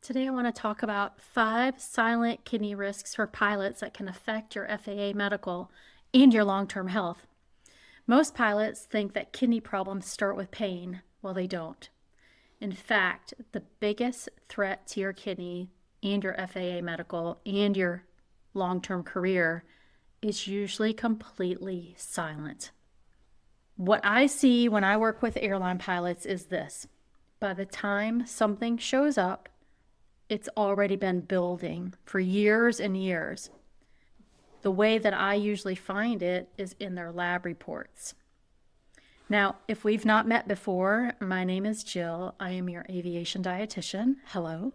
Today, I want to talk about 5 silent kidney risks for pilots that can affect your FAA medical and your long-term health. Most pilots think that kidney problems start with pain. Well, they don't. In fact, the biggest threat to your kidney and your FAA medical and your long-term career is usually completely silent. What I see when I work with airline pilots is this. By the time something shows up, it's already been building for years and years. The way that I usually find it is in their lab reports. Now, if we've not met before, my name is Jill. I am your aviation dietitian. Hello.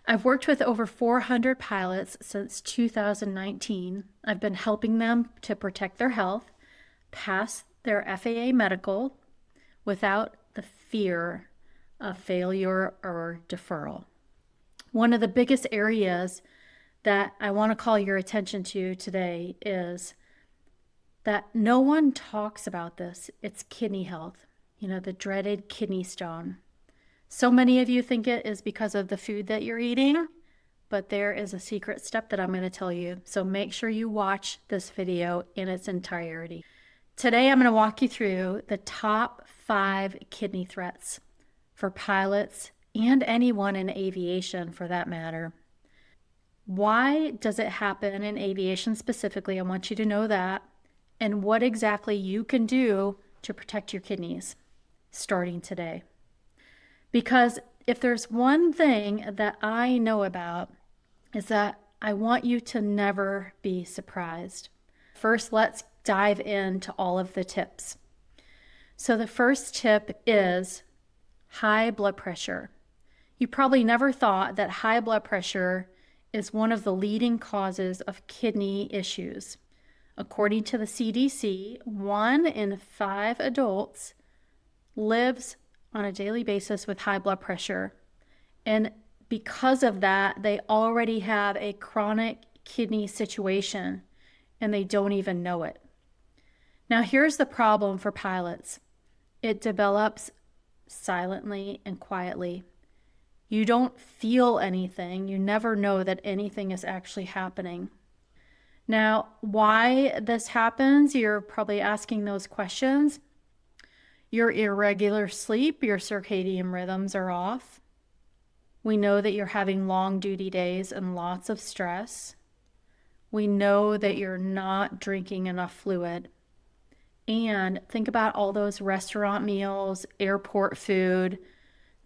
I've worked with over 400 pilots since 2019. I've been helping them to protect their health, pass their FAA medical without the fear of failure or deferral. One of the biggest areas that I want to call your attention to today is that no one talks about this. It's kidney health, the dreaded kidney stone. So many of you think it is because of the food that you're eating, but there is a secret step that I'm going to tell you. So make sure you watch this video in its entirety. Today, I'm going to walk you through the top 5 kidney threats for pilots and anyone in aviation for that matter. Why does it happen in aviation specifically? I want you to know that, and what exactly you can do to protect your kidneys starting today. Because if there's one thing that I know about is that I want you to never be surprised. First, let's dive into all of the tips. So the first tip is high blood pressure. You probably never thought that high blood pressure is one of the leading causes of kidney issues. According to the CDC, 1 in 5 adults lives on a daily basis with high blood pressure. And because of that, they already have a chronic kidney situation and they don't even know it. Now, here's the problem for pilots. It develops silently and quietly. You don't feel anything. You never know that anything is actually happening. Now, why this happens, you're probably asking those questions. Your irregular sleep, your circadian rhythms are off. We know that you're having long duty days and lots of stress. We know that you're not drinking enough fluid. And think about all those restaurant meals, airport food,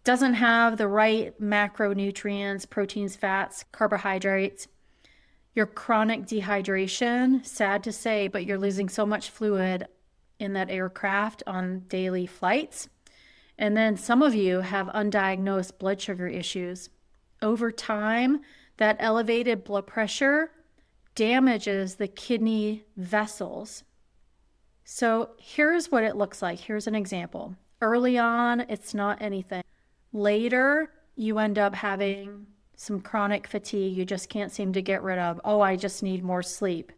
doesn't have the right macronutrients, proteins, fats, carbohydrates. Your chronic dehydration, sad to say, but you're losing so much fluid in that aircraft on daily flights. And then some of you have undiagnosed blood sugar issues. Over time, that elevated blood pressure damages the kidney vessels. So here's what it looks like. Here's an example. Early on, it's not anything. Later, you end up having some chronic fatigue you just can't seem to get rid of. Oh, I just need more sleep.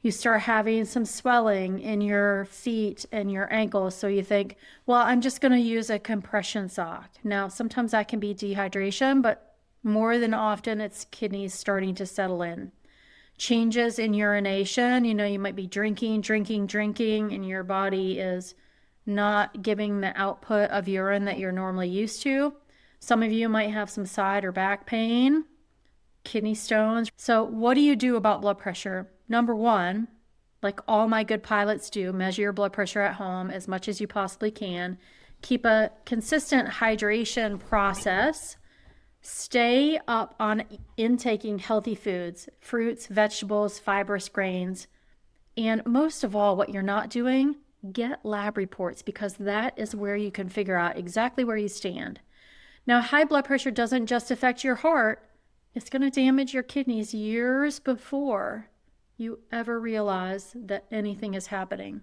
You start having some swelling in your feet and your ankles. So you think, well, I'm just going to use a compression sock. Now, sometimes that can be dehydration, but more than often it's kidneys starting to settle in. Changes in urination, you might be drinking, and your body is not giving the output of urine that you're normally used to. Some of you might have some side or back pain, kidney stones. So what do you do about blood pressure? Number 1, like all my good pilots do, measure your blood pressure at home as much as you possibly can. Keep a consistent hydration process. Stay up on intaking healthy foods, fruits, vegetables, fibrous grains. And most of all, what you're not doing, get lab reports, because that is where you can figure out exactly where you stand. Now, high blood pressure doesn't just affect your heart. It's going to damage your kidneys years before you ever realize that anything is happening.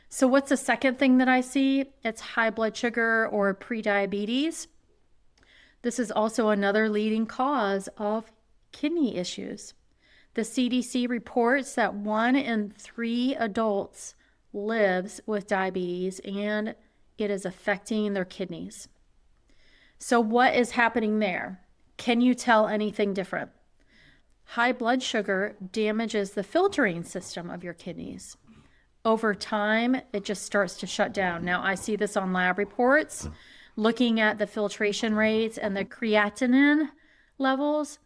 So what's the second thing that I see? It's high blood sugar or prediabetes. This is also another leading cause of kidney issues. The CDC reports that 1 in 3 adults lives with diabetes and it is affecting their kidneys. So what is happening there? Can you tell anything different? High blood sugar damages the filtering system of your kidneys. Over time, it just starts to shut down. Now, I see this on lab reports, looking at the filtration rates and the creatinine levels.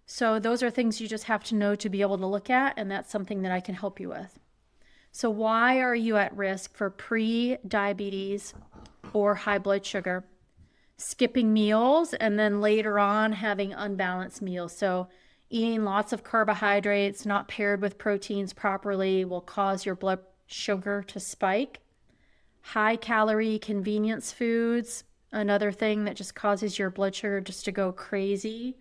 So those are things you just have to know to be able to look at, and that's something that I can help you with. So why are you at risk for pre-diabetes or high blood sugar? Skipping meals and then later on having unbalanced meals. So eating lots of carbohydrates not paired with proteins properly will cause your blood sugar to spike. High calorie convenience foods, another thing that just causes your blood sugar just to go crazy.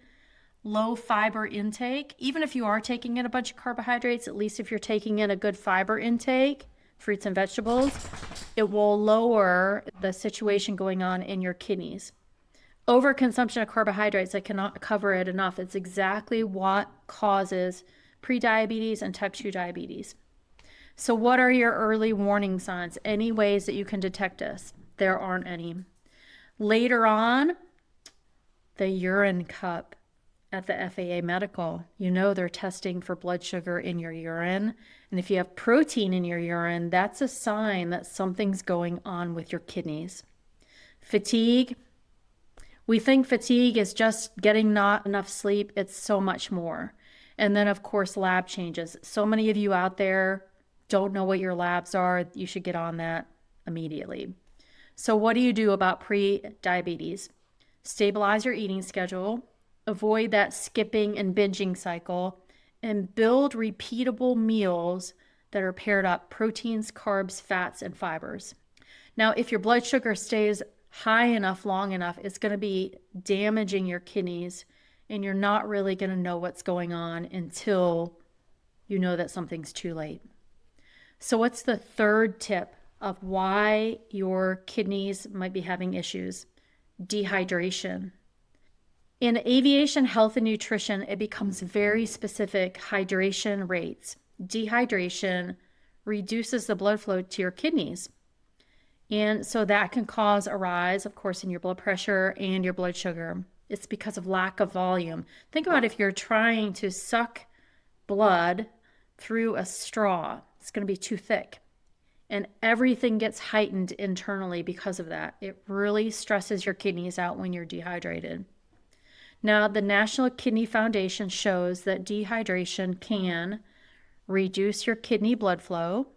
Low fiber intake, even if you are taking in a bunch of carbohydrates, at least if you're taking in a good fiber intake, fruits and vegetables, it will lower the situation going on in your kidneys. Overconsumption of carbohydrates, I cannot cover it enough. It's exactly what causes prediabetes and type 2 diabetes. So what are your early warning signs? Any ways that you can detect this? There aren't any. Later on, the urine cup at the FAA medical, you know they're testing for blood sugar in your urine. And if you have protein in your urine, that's a sign that something's going on with your kidneys. Fatigue. We think fatigue is just getting not enough sleep. It's so much more. And then, of course, lab changes. So many of you out there don't know what your labs are. You should get on that immediately. So what do you do about pre-diabetes? Stabilize your eating schedule, avoid that skipping and binging cycle, and build repeatable meals that are paired up: proteins, carbs, fats, and fibers. Now, if your blood sugar stays high enough, long enough, it's going to be damaging your kidneys, and you're not really going to know what's going on until you know that something's too late. So what's the third tip of why your kidneys might be having issues? Dehydration. In aviation health and nutrition, it becomes very specific hydration rates. Dehydration reduces the blood flow to your kidneys. And so that can cause a rise, of course, in your blood pressure and your blood sugar. It's because of lack of volume. Think about if you're trying to suck blood through a straw, it's going to be too thick. And everything gets heightened internally because of that. It really stresses your kidneys out when you're dehydrated. Now, the National Kidney Foundation shows that dehydration can reduce your kidney blood flow,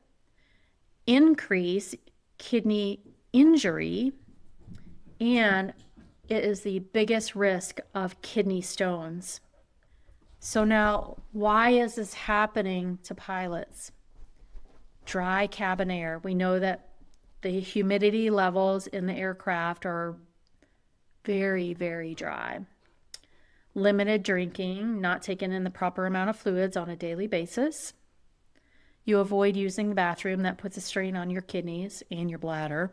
increase kidney injury, and it is the biggest risk of kidney stones. So now, why is this happening to pilots? Dry cabin air. We know that the humidity levels in the aircraft are very, very dry. Limited drinking, not taking in the proper amount of fluids on a daily basis. You avoid using the bathroom. That puts a strain on your kidneys and your bladder.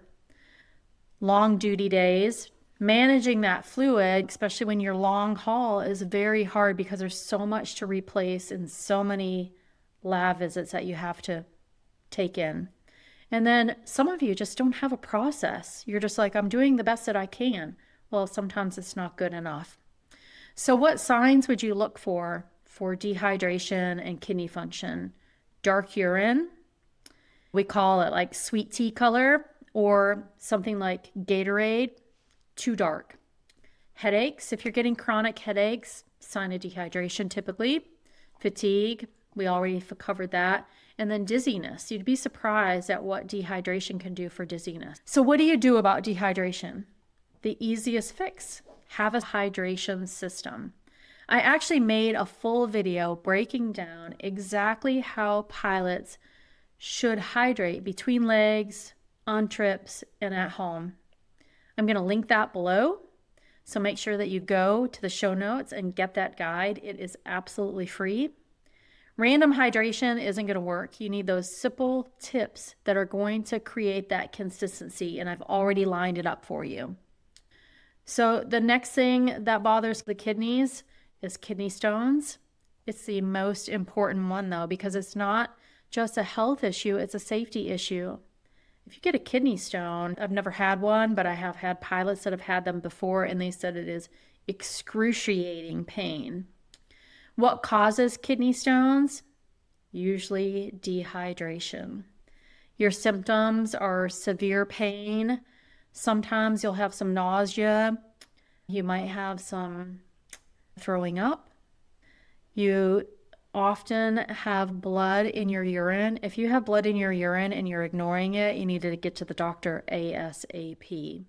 Long duty days. Managing that fluid, especially when you're long haul, is very hard because there's so much to replace and so many lab visits that you have to take in. And then some of you just don't have a process. You're just like, I'm doing the best that I can. Well, sometimes it's not good enough. So what signs would you look for dehydration and kidney function? Dark urine. We call it like sweet tea color, or something like Gatorade, too dark. Headaches. If you're getting chronic headaches, sign of dehydration typically. Fatigue. We already covered that. And then dizziness. You'd be surprised at what dehydration can do for dizziness. So what do you do about dehydration? The easiest fix: have a hydration system. I actually made a full video breaking down exactly how pilots should hydrate between legs, on trips, and at home. I'm going to link that below. So make sure that you go to the show notes and get that guide. It is absolutely free. Random hydration isn't going to work. You need those simple tips that are going to create that consistency, and I've already lined it up for you. So the next thing that bothers the kidneys is kidney stones. It's the most important one though, because it's not just a health issue, it's a safety issue. If you get a kidney stone, I've never had one, but I have had pilots that have had them before, and they said it is excruciating pain. What causes kidney stones? Usually dehydration. Your symptoms are severe pain. Sometimes you'll have some nausea. You might have some throwing up. You often have blood in your urine. If you have blood in your urine and you're ignoring it, you need to get to the doctor ASAP.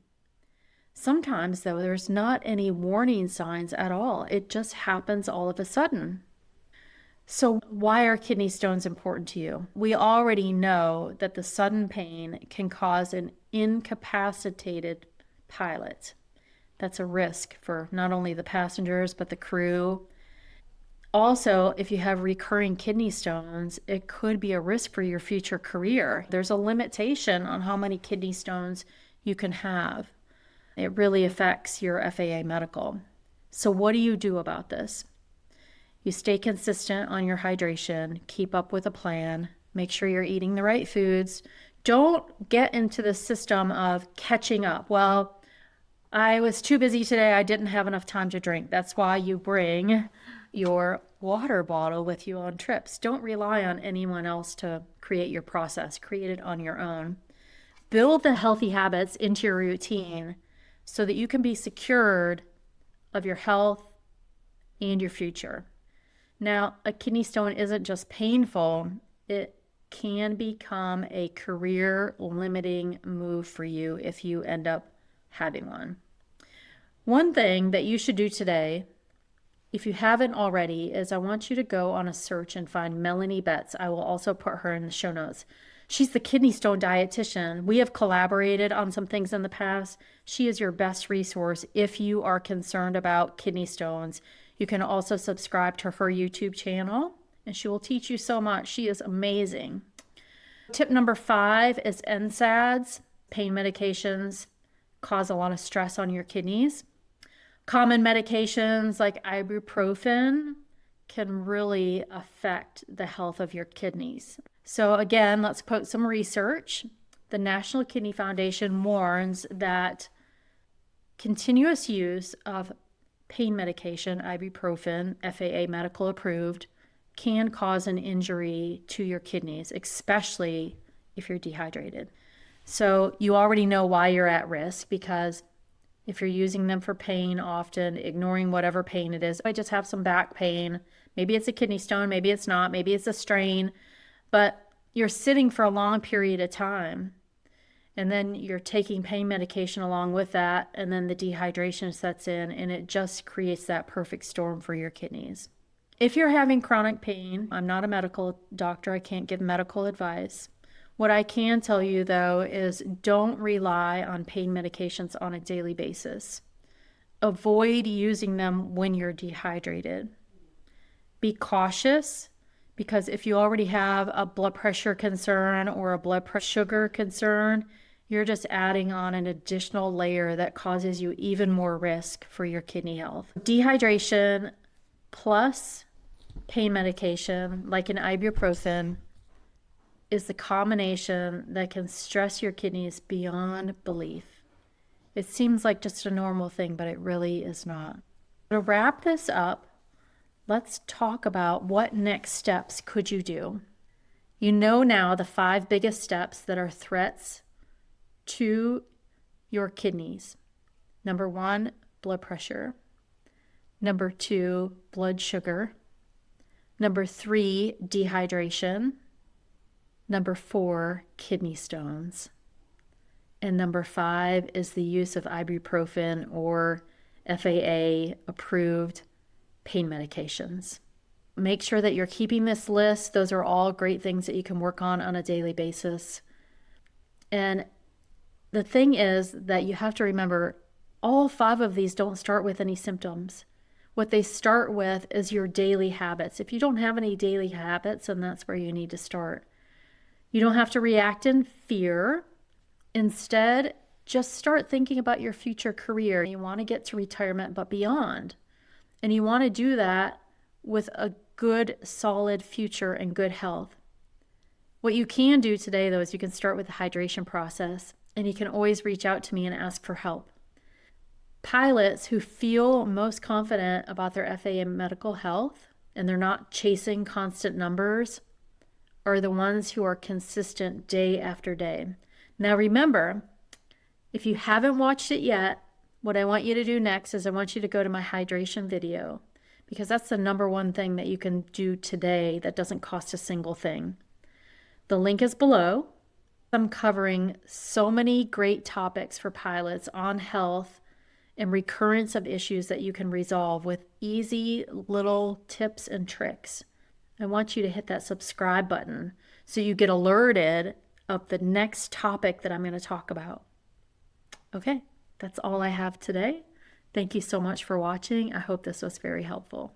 Sometimes, though, there's not any warning signs at all. It just happens all of a sudden. So why are kidney stones important to you? We already know that the sudden pain can cause an incapacitated pilot. That's a risk for not only the passengers, but the crew. Also, if you have recurring kidney stones, it could be a risk for your future career. There's a limitation on how many kidney stones you can have. It really affects your FAA medical. So what do you do about this? You stay consistent on your hydration, keep up with a plan, make sure you're eating the right foods. Don't get into the system of catching up. Well, I was too busy today. I didn't have enough time to drink. That's why you bring your water bottle with you on trips. Don't rely on anyone else to create your process. Create it on your own. Build the healthy habits into your routine so that you can be secured of your health and your future. Now, a kidney stone isn't just painful, it can become a career limiting move for you if you end up having one. One thing that you should do today, if you haven't already, is I want you to go on a search and find Melanie Betts. I will also put her in the show notes. She's the kidney stone dietitian. We have collaborated on some things in the past. She is your best resource if you are concerned about kidney stones. You can also subscribe to her YouTube channel, and she will teach you so much. She is amazing. Tip number 5 is NSAIDs. Pain medications cause a lot of stress on your kidneys. Common medications like ibuprofen can really affect the health of your kidneys. So again, let's quote some research. The National Kidney Foundation warns that continuous use of pain medication, ibuprofen, FAA medical approved, can cause an injury to your kidneys, especially if you're dehydrated. So you already know why you're at risk, because if you're using them for pain often, ignoring whatever pain it is, I just have some back pain. Maybe it's a kidney stone, maybe it's not, maybe it's a strain, but you're sitting for a long period of time. And then you're taking pain medication along with that, and then the dehydration sets in, and it just creates that perfect storm for your kidneys. If you're having chronic pain, I'm not a medical doctor, I can't give medical advice. What I can tell you, though, is don't rely on pain medications on a daily basis. Avoid using them when you're dehydrated. Be cautious, because if you already have a blood pressure concern or a blood sugar concern, you're just adding on an additional layer that causes you even more risk for your kidney health. Dehydration plus pain medication, like an ibuprofen, is the combination that can stress your kidneys beyond belief. It seems like just a normal thing, but it really is not. To wrap this up, let's talk about what next steps could you do. You know now the 5 biggest steps that are threats to your kidneys. Number 1, blood pressure. Number 2, blood sugar. Number 3, dehydration. Number 4, kidney stones. And number 5 is the use of ibuprofen or FAA approved pain medications. Make sure that you're keeping this list. Those are all great things that you can work on a daily basis. And the thing is that you have to remember, all 5 of these don't start with any symptoms. What they start with is your daily habits. If you don't have any daily habits, then that's where you need to start. You don't have to react in fear. Instead, just start thinking about your future career. You want to get to retirement, but beyond. And you want to do that with a good, solid future and good health. What you can do today, though, is you can start with the hydration process, and you can always reach out to me and ask for help. Pilots who feel most confident about their FAA medical health and they're not chasing constant numbers are the ones who are consistent day after day. Now remember, if you haven't watched it yet, what I want you to do next is I want you to go to my hydration video, because that's the number one thing that you can do today that doesn't cost a single thing. The link is below. I'm covering so many great topics for pilots on health and recurrence of issues that you can resolve with easy little tips and tricks. I want you to hit that subscribe button so you get alerted of the next topic that I'm going to talk about. Okay, that's all I have today. Thank you so much for watching. I hope this was very helpful.